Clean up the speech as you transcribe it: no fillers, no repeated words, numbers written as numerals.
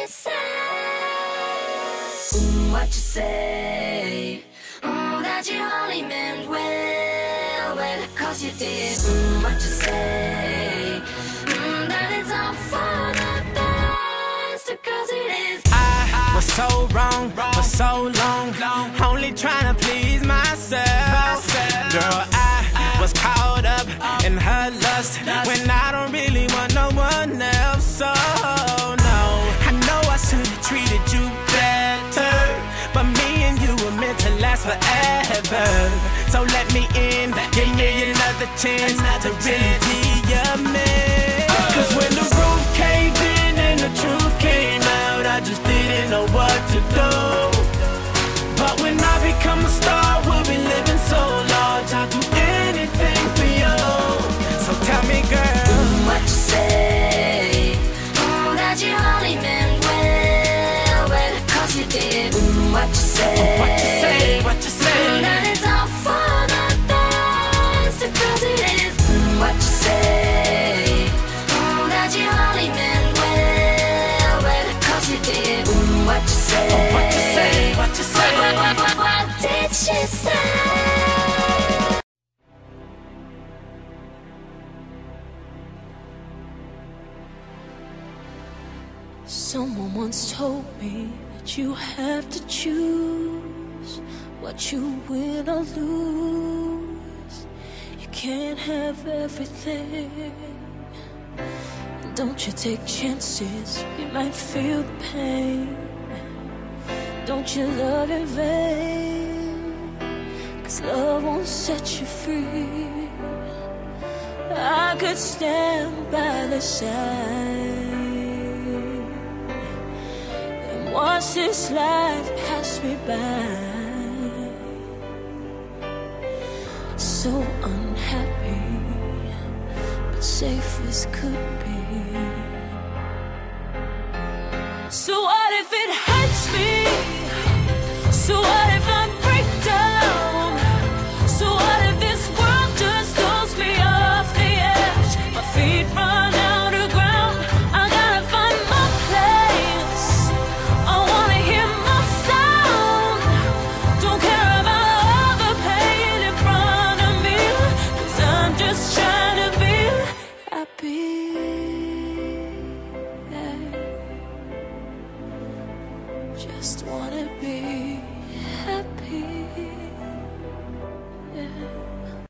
say? What you say? That you only meant well, well, 'cause you did. What you say? That it's all for the best, 'cause it is. I was so wrong for so long, only trying to please myself. Girl, I was caught up in her lust when I don't really want no one else. So no, I know I should have treated you better, but me and you were meant to last forever. So let me in, give me another chance to really be your man. 'Cause when the roof caved in and the truth came out, I just didn't know what to do. But when I become a star, we'll be living so large, I'll do anything for you. So tell me, girl, what you say? That you only meant well, well, 'cause you did. What you say? What you say? What you say? That it's all for the best, 'cause it is. What you say? That you only meant well, well, 'cause you did. What you say? What you say? What you say? What did she say? Someone once told me that you have to choose what you win or lose. You can't have everything. Don't you take chances, you might feel the pain. Don't you love in vain, 'cause love won't set you free. I could stand by the side and watch this life pass me by. So unhappy, but safe as could be. So what if it hurts me? So